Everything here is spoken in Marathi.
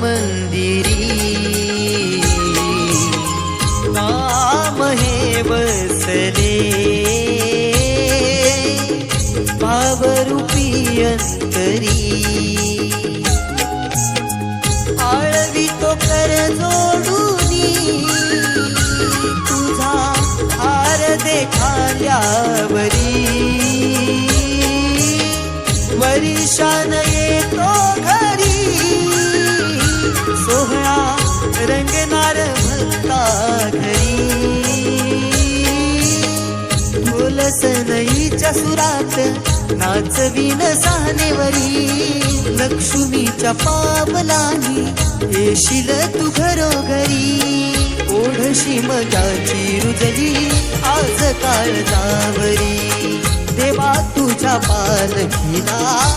मंदिरी नाम हे बसले भावरूपी अंतरी आळवी तो कर जोडूनी तुझा हार देखाल्यावरी वरिशान येतो घरी सोहळा रंगणार भक्ता घरी ढोल सनईच्या सुरात नाचवीन सानेवरी लक्ष्मीच्या पावलानी येशील तू घरोघरी ओढशी मजाची रुजली आज काळजावरी देवा तुझ्या पालखीला